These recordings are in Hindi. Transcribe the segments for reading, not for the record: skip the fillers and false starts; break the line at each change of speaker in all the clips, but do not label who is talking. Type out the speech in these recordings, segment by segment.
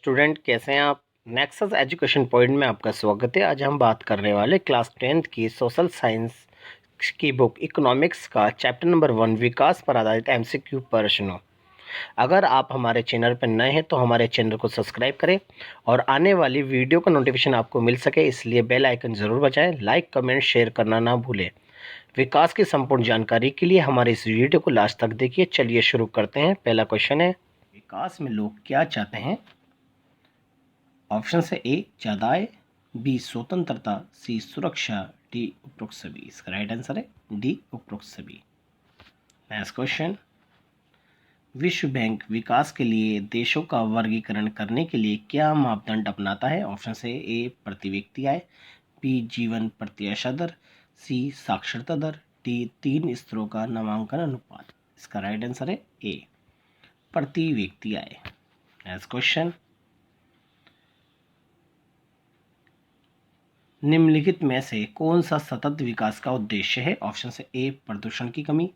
स्टूडेंट कैसे हैं आप। नेक्सस एजुकेशन पॉइंट में आपका स्वागत है। आज हम बात करने वाले क्लास 10th की सोशल साइंस की बुक इकोनॉमिक्स का चैप्टर नंबर 1 विकास पर आधारित एमसीक्यू प्रश्नों। अगर आप हमारे चैनल पर नए हैं तो हमारे चैनल को सब्सक्राइब करें और आने वाली वीडियो का नोटिफिकेशन आपको मिल सके इसलिए बेल आइकन ज़रूर बजाएं। लाइक कमेंट शेयर करना ना भूलें। विकास की संपूर्ण जानकारी के लिए हमारे इस वीडियो को लास्ट तक देखिए। चलिए शुरू करते हैं। पहला क्वेश्चन है, विकास में लोग क्या चाहते हैं। ऑप्शन है ए ज्यादा आय, बी स्वतंत्रता, सी सुरक्षा, डी उपरोक्त सभी। इसका राइट आंसर है डी उपरोक्त सभी। नेक्स्ट क्वेश्चन, विश्व बैंक विकास के लिए देशों का वर्गीकरण करने के लिए क्या मापदंड अपनाता है। ऑप्शन है ए प्रति व्यक्ति आय, बी जीवन प्रत्याशा दर, सी साक्षरता दर, डी 3 स्तरों का नामांकन अनुपात। इसका राइट आंसर है ए प्रति व्यक्ति आय। नेक्स्ट क्वेश्चन, निम्नलिखित में से कौन सा सतत विकास का उद्देश्य है। ऑप्शन है ए प्रदूषण की कमी,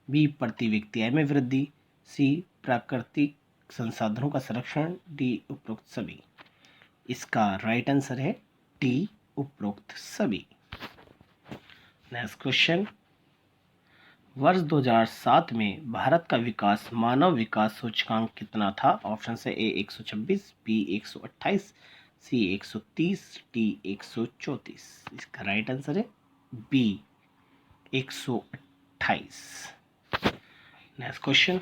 बी प्रति व्यक्ति आय में वृद्धि, सी प्राकृतिक संसाधनों का संरक्षण, डी उपरोक्त सभी। इसका राइट आंसर है डी उपरोक्त सभी। नेक्स्ट क्वेश्चन, वर्ष 2007 में भारत का विकास मानव विकास सूचकांक कितना था। ऑप्शन है ए 126, बी 128, सी 130, डी 134। इसका राइट आंसर है बी 128। नेक्स्ट क्वेश्चन,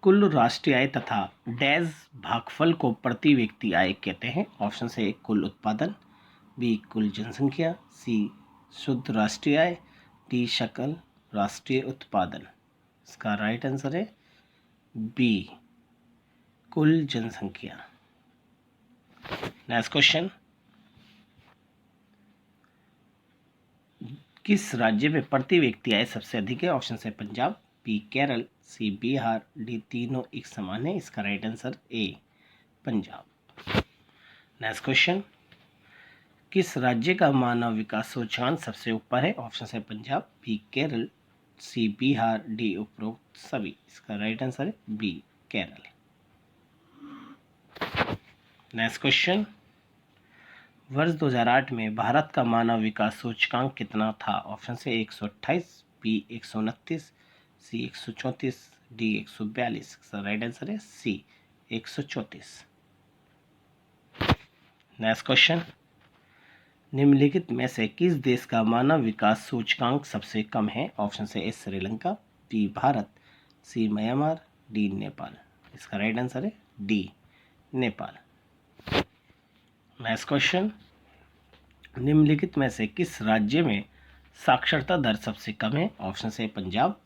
कुल राष्ट्रीय आय तथा डैश भागफल को प्रति व्यक्ति आय कहते हैं। ऑप्शन है ए कुल उत्पादन, बी कुल जनसंख्या, सी शुद्ध राष्ट्रीय आय, डी सकल राष्ट्रीय उत्पादन। इसका राइट आंसर है बी कुल जनसंख्या। नेक्स्ट क्वेश्चन, किस राज्य में प्रति व्यक्ति आय सबसे अधिक है। ऑप्शन है पंजाब, बी केरल, सी बिहार, डी तीनों एक समान है। इसका right answer A Punjab. Next question, किस राज्य का मानव विकास सूचकांक सबसे ऊपर है। ऑप्शन है पंजाब, बी केरल, सी बिहार, डी उपरोक्त सभी। इसका राइट आंसर है बी केरल। नेक्स्ट क्वेश्चन, वर्ष 2008 में भारत का मानव विकास सूचकांक कितना था। ऑप्शन है 128, बी 129, सी 134, डी 142। इसका राइट आंसर है सी 134। नेक्स्ट क्वेश्चन, निम्नलिखित में से किस देश का मानव विकास सूचकांक सबसे कम है। ऑप्शन है ए श्रीलंका, बी भारत, सी म्यांमार, डी नेपाल। इसका राइट आंसर है डी नेपाल। नेक्स्ट क्वेश्चन, निम्नलिखित में से किस राज्य में साक्षरता दर सबसे कम है। ऑप्शन है पंजाब,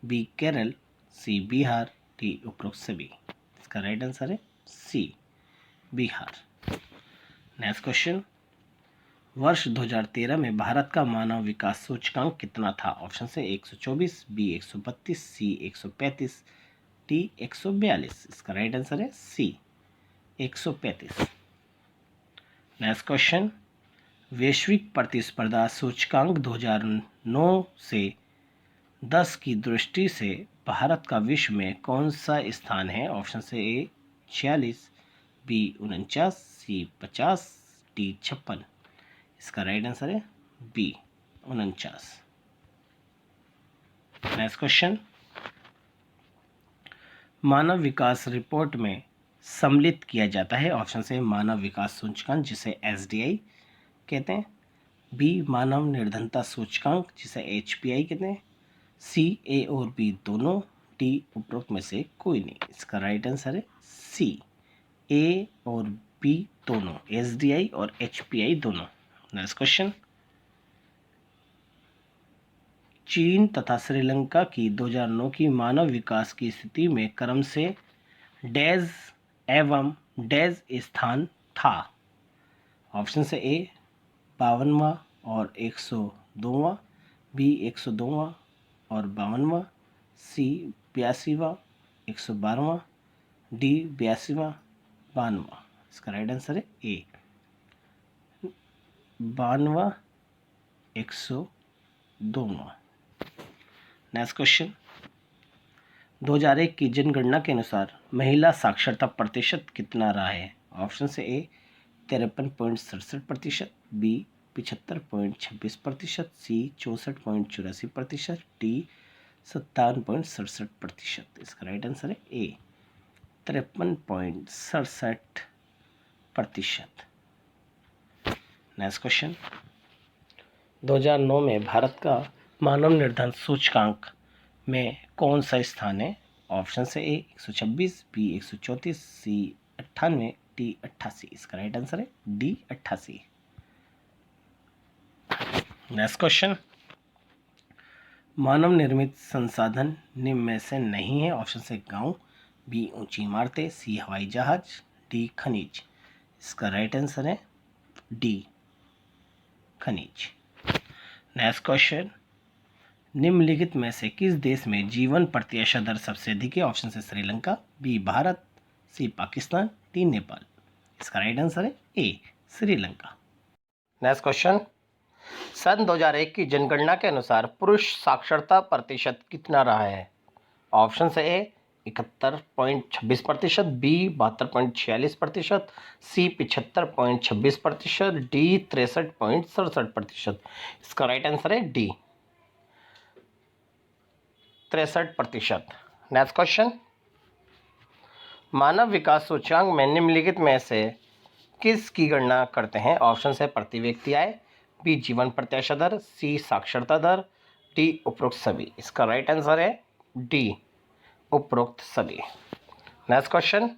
बी केरल, सी बिहार, डी उपरोक्त सभी। इसका राइट आंसर है सी बिहार। नेक्स्ट क्वेश्चन, वर्ष 2013 में भारत का मानव विकास सूचकांक कितना था। ऑप्शन है 124, बी 132, सी 135, डी 142। इसका राइट आंसर है सी 135। नेक्स्ट क्वेश्चन, वैश्विक प्रतिस्पर्धा सूचकांक 2009 से 10 की दृष्टि से भारत का विश्व में कौन सा स्थान है। ऑप्शन है ए 46, बी 49, सी 50, डी 56। इसका राइट आंसर है बी 49। नेक्स्ट क्वेश्चन, मानव विकास रिपोर्ट में सम्मिलित किया जाता है। ऑप्शन से मानव विकास सूचकांक जिसे एसडीआई कहते हैं, बी मानव निर्धनता सूचकांक जिसे एचपीआई कहते हैं, सी ए और बी दोनों, डी उपरोक्त में से कोई नहीं। इसका राइट आंसर है सी ए और बी दोनों, एसडीआई और एचपीआई दोनों। नेक्स्ट क्वेश्चन, चीन तथा श्रीलंका की 2009 की मानव विकास की स्थिति में क्रम से डैश एवं डैश स्थान था। ऑप्शन से ए 52वां और 102वां, बी 102वां और 52वां, सी 82वां 112वां, डी 82वां 92वां। इसका राइट आंसर है ए 92वां 102वां। नेक्स्ट क्वेश्चन, 2001 की जनगणना के अनुसार महिला साक्षरता प्रतिशत कितना रहा है? ऑप्शन से ए 53.67%, बी 75.26%, सी 64.84%, डी 57.67%। इसका राइट आंसर है ए 53.67%। नेक्स्ट क्वेश्चन, 2009 में भारत का मानव निर्धारण सूचकांक में कौन सा स्थान है? ऑप्शन से ए 126, बी 134, सी 98, डी 88। इसका राइट आंसर है डी 88। नेक्स्ट क्वेश्चन, मानव निर्मित संसाधन निम्न में से नहीं है। ऑप्शन से गांव, बी ऊंची इमारतें, सी हवाई जहाज, डी खनिज। इसका राइट आंसर है डी खनिज। नेक्स्ट क्वेश्चन, निम्नलिखित में से किस देश में जीवन प्रत्याशा दर सबसे अधिक है? ऑप्शन से श्रीलंका, बी भारत, सी पाकिस्तान, डी नेपाल। इसका राइट आंसर है ए श्रीलंका। नेक्स्ट क्वेश्चन, सन 2001 की जनगणना के अनुसार पुरुष साक्षरता प्रतिशत कितना रहा है? ऑप्शन से ए 71.26%, बी 72.46%, सी 75.26%, डी 63.67%। इसका राइट आंसर है डी 63%। नेक्स्ट क्वेश्चन, मानव विकास सूचकांक में निम्नलिखित में से किस की गणना करते हैं? ऑप्शन से प्रति व्यक्ति आय, बी जीवन प्रत्याशा दर, सी साक्षरता दर, डी उपरोक्त सभी। इसका राइट आंसर है डी उपरोक्त सभी। नेक्स्ट क्वेश्चन,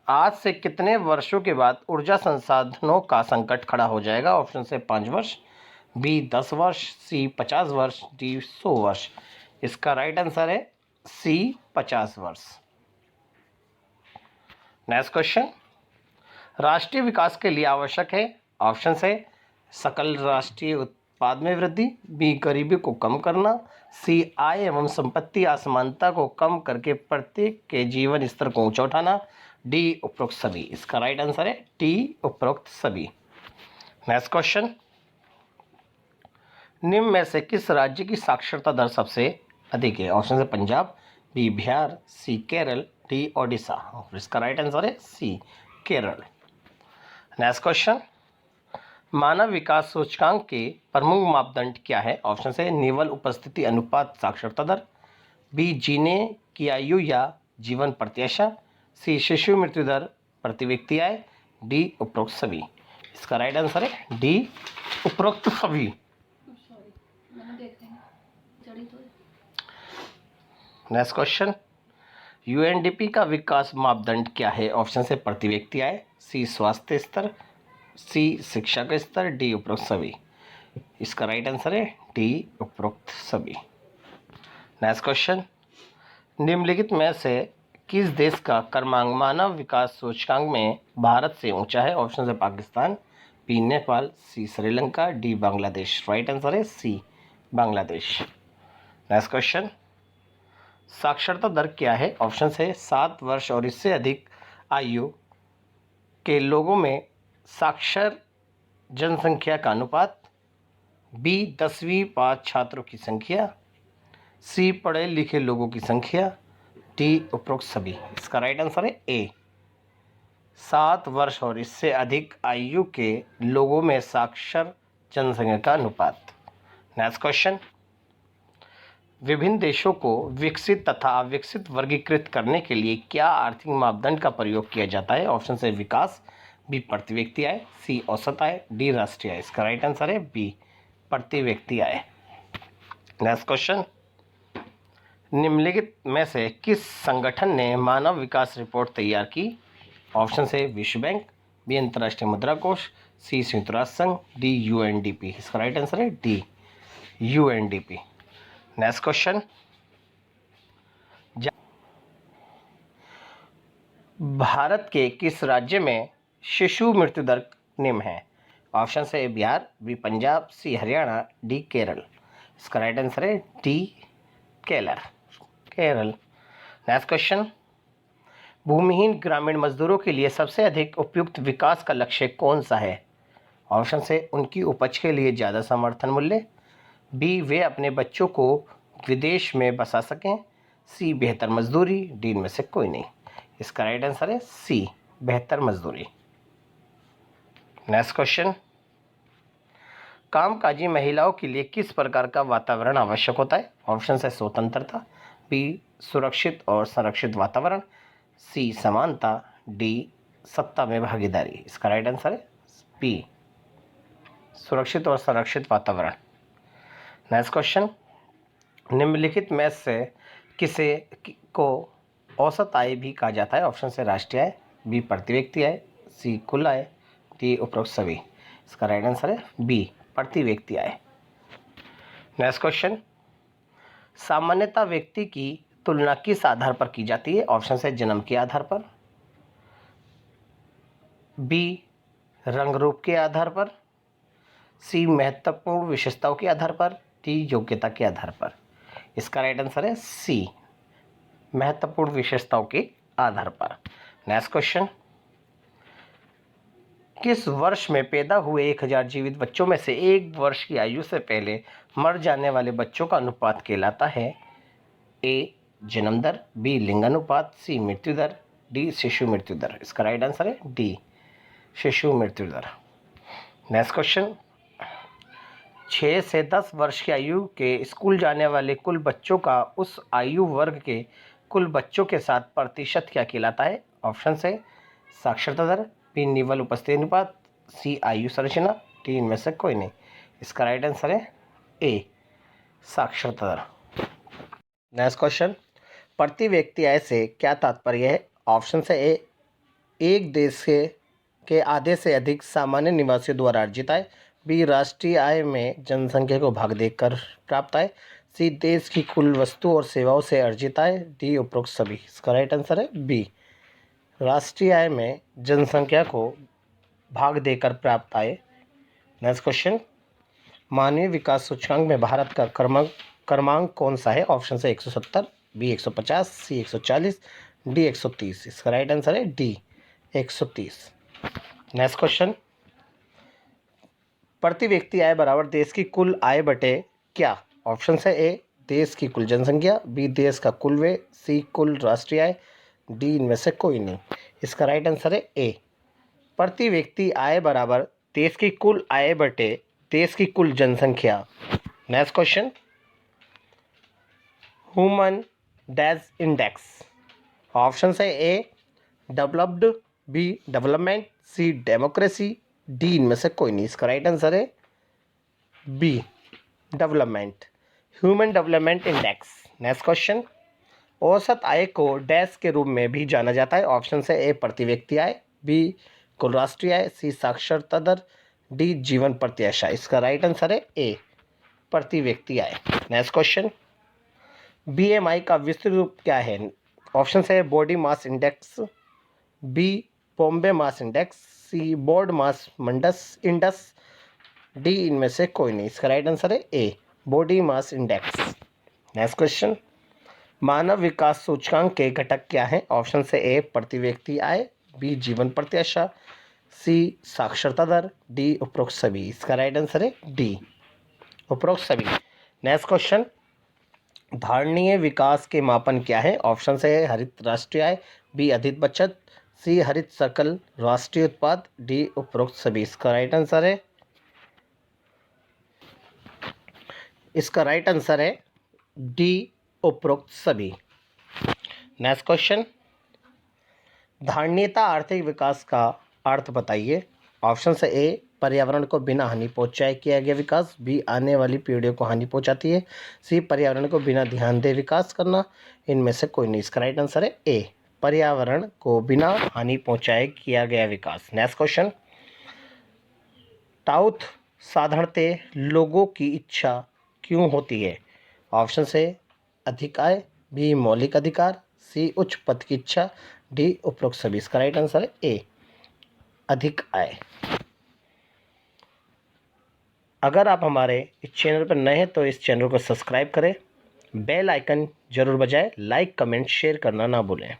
आज से कितने वर्षों के बाद ऊर्जा संसाधनों का संकट खड़ा हो जाएगा? ऑप्शन से 5 वर्ष, बी 10 वर्ष, सी 50 वर्ष, डी 100 वर्ष। इसका राइट आंसर है सी 50 वर्ष। नेक्स्ट क्वेश्चन, राष्ट्रीय विकास के लिए आवश्यक है। ऑप्शन से सकल राष्ट्रीय उत्पाद में वृद्धि, बी गरीबी को कम करना, सी आय एवं संपत्ति असमानता को कम करके प्रत्येक के जीवन स्तर को ऊंचा उठाना, डी उपरोक्त सभी। इसका राइट आंसर है डी उपरोक्त सभी। नेक्स्ट क्वेश्चन, निम्न में से किस राज्य की साक्षरता दर सबसे अधिक है? ऑप्शन से पंजाब, बी बिहार, सी केरल, डी ओडिशा। और इसका राइट आंसर है सी केरल। नेक्स्ट क्वेश्चन, मानव विकास सूचकांक के प्रमुख मापदंड क्या है? ऑप्शन से निवल उपस्थिति अनुपात साक्षरता दर, बी जीने की आयु या जीवन प्रत्याशा, सी शिशु मृत्यु दर प्रति व्यक्ति आय, डी उपरोक्त सभी। इसका राइट आंसर है डी उपरोक्त सभी। नेक्स्ट क्वेश्चन, यूएनडीपी का विकास मापदंड क्या है? ऑप्शन से प्रति व्यक्ति आय, सी स्वास्थ्य स्तर, सी शिक्षा का स्तर, डी उपरोक्त सभी। इसका राइट आंसर है डी उपरोक्त सभी। नेक्स्ट क्वेश्चन, निम्नलिखित में से किस देश का क्रमांक मानव विकास सूचकांक में भारत से ऊंचा है? ऑप्शन से Pakistan, B Nepal, C Sri Lanka, D Bangladesh. Right answer है सी बांग्लादेश। नेक्स्ट क्वेश्चन, साक्षरता दर क्या है? ऑप्शन से 7 वर्ष और इससे अधिक आयु के लोगों में साक्षर जनसंख्या का अनुपात, बी 10वीं पास छात्रों की संख्या, सी पढ़े लिखे लोगों की संख्या, डी उपरोक्त सभी। इसका राइट आंसर है ए 7 वर्ष और इससे अधिक आयु के लोगों में साक्षर जनसंख्या का अनुपात। नेक्स्ट क्वेश्चन, विभिन्न देशों को विकसित तथा अविकसित वर्गीकृत करने के लिए क्या आर्थिक मापदंड का प्रयोग किया जाता है? ऑप्शन से विकास, बी प्रति व्यक्ति आय, सी औसत आय, डी राष्ट्रीय आय। इसका राइट आंसर है बी प्रति व्यक्ति आय। नेक्स्ट क्वेश्चन, निम्नलिखित में से किस संगठन ने मानव विकास रिपोर्ट तैयार की? ऑप्शन से विश्व बैंक, बी अंतर्राष्ट्रीय मुद्रा कोष, सी संयुक्त राष्ट्र संघ, डी यूएनडीपी। इसका राइट आंसर है D UNDP. Next question, Bharat के किस राज्य में शिशु मृत्यु दर निम्न है? ऑप्शन से बिहार, बी पंजाब, सी हरियाणा, डी केरल। इसका राइट आंसर है डी केरल। नेक्स्ट क्वेश्चन, भूमिहीन ग्रामीण मजदूरों के लिए सबसे अधिक उपयुक्त विकास का लक्ष्य कौन सा है? ऑप्शन से उनकी उपज के लिए ज़्यादा समर्थन मूल्य, बी वे अपने बच्चों को विदेश में बसा सकें, सी बेहतर मजदूरी, डी इनमें से कोई नहीं। इसका राइट आंसर है सी बेहतर मजदूरी। नेक्स्ट क्वेश्चन, कामकाजी महिलाओं के लिए किस प्रकार का वातावरण आवश्यक होता है? ऑप्शन है स्वतंत्रता, बी सुरक्षित और संरक्षित वातावरण, सी समानता, डी सत्ता में भागीदारी। इसका राइट आंसर है बी सुरक्षित और संरक्षित वातावरण। नेक्स्ट क्वेश्चन, निम्नलिखित में से किसे को औसत आय भी कहा जाता है? ऑप्शन है राष्ट्रीय आय, बी प्रति व्यक्ति आय, सी कुल आय, डी उपरोक्त सभी। इसका राइट आंसर है बी प्रति व्यक्ति आय। नेक्स्ट क्वेश्चन, सामान्यतः व्यक्ति की तुलना किस आधार पर की जाती है? ऑप्शन है जन्म के आधार पर, बी रंग रूप के आधार पर, सी महत्वपूर्ण विशेषताओं के आधार पर, डी योग्यता के आधार पर। इसका राइट आंसर है सी महत्वपूर्ण विशेषताओं के आधार पर। नेक्स्ट क्वेश्चन, किस वर्ष में पैदा हुए 1000 जीवित बच्चों में से 1 वर्ष की आयु से पहले मर जाने वाले बच्चों का अनुपात कहलाता है? ए जन्म दर, बी लिंगानुपात, सी मृत्यु दर, डी शिशु मृत्यु दर। इसका राइट आंसर है डी शिशु मृत्यु दर। नेक्स्ट क्वेश्चन, 6 से 10 वर्ष की आयु के स्कूल जाने वाले कुल बच्चों का उस आयु वर्ग के कुल बच्चों के साथ प्रतिशत क्या कहलाता है? ऑप्शन है साक्षरता दर, बी निवल उपस्थिति अनुपात, सी आयु संरचना, डी इनमें से कोई नहीं। इसका राइट आंसर है ए साक्षरता दर। नेक्स्ट क्वेश्चन, प्रति व्यक्ति आय से क्या तात्पर्य है? ऑप्शन है ए एक देश के आधे से अधिक सामान्य निवासियों द्वारा अर्जित आय, बी राष्ट्रीय आय में जनसंख्या को भाग देकर प्राप्त आय, सी देश की कुल वस्तु और सेवाओं से अर्जित आय, डी उपरोक्त सभी। इसका राइट आंसर है बी राष्ट्रीय आय में जनसंख्या को भाग देकर प्राप्त आय। नेक्स्ट क्वेश्चन, मानवीय विकास सूचकांक में भारत का क्रमांक कौन सा है? ऑप्शन है 170, बी 150, सी 140, डी 130। इसका राइट आंसर है डी 130। नेक्स्ट क्वेश्चन, प्रति व्यक्ति आय बराबर देश की कुल आय बटे क्या? ऑप्शन है ए देश की कुल जनसंख्या, बी देश का कुल व्यय, सी कुल राष्ट्रीय आय, डी इनमें से कोई नहीं। इसका राइट आंसर है ए प्रति व्यक्ति आय बराबर देश की कुल आय बटे देश की कुल जनसंख्या। Next question, human dash index. Option है A developed, B development, C democracy, D इनमें से कोई नहीं। इसका राइट आंसर है B development, human development index. Next question, औसत आय को डैश के रूप में भी जाना जाता है? ऑप्शन है ए प्रति व्यक्ति आय, बी कुल राष्ट्रीय आय, सी साक्षरता दर, डी जीवन प्रत्याशा। इसका राइट आंसर है ए प्रति व्यक्ति आय। नेक्स्ट क्वेश्चन, बीएमआई का विस्तृत रूप क्या है? ऑप्शन है body mass index, B Bombay mass index, C board mass index, D इनमें से कोई नहीं। इसका राइट आंसर है A body mass index. Next question, मानव विकास सूचकांक के घटक क्या हैं? ऑप्शन से ए प्रति व्यक्ति आय, बी जीवन प्रत्याशा, सी साक्षरता दर, डी उपरोक्त सभी। इसका राइट आंसर है डी उपरोक्त सभी। नेक्स्ट क्वेश्चन, धारणीय विकास के मापन क्या है? ऑप्शन से है हरित राष्ट्रीय आय, बी अधिक बचत, सी हरित सकल राष्ट्रीय उत्पाद, डी उपरोक्त सभी। इसका राइट आंसर है डी उपरोक्त सभी। नेक्स्ट क्वेश्चन, धारणीयता आर्थिक विकास का अर्थ बताइए। ऑप्शन है ए पर्यावरण को बिना हानि पहुंचाए किया गया विकास, बी आने वाली पीढ़ियों को हानि पहुंचाती है, सी पर्यावरण को बिना ध्यान दे विकास करना, इनमें से कोई नहीं। इसका राइट आंसर है ए पर्यावरण को बिना हानि पहुंचाए किया गया विकास। नेक्स्ट क्वेश्चन, टाउथ साधारणतः लोगों की इच्छा क्यों होती है? ऑप्शन से अधिक आय, बी मौलिक अधिकार, सी उच्च पद की इच्छा, डी उपरोक्त सभी। इसका राइट आंसर है ए अधिक आय। अगर आप हमारे इस चैनल पर नए हैं तो इस चैनल को सब्सक्राइब करें, बेल आइकन जरूर बजाएं, लाइक कमेंट शेयर करना ना भूलें।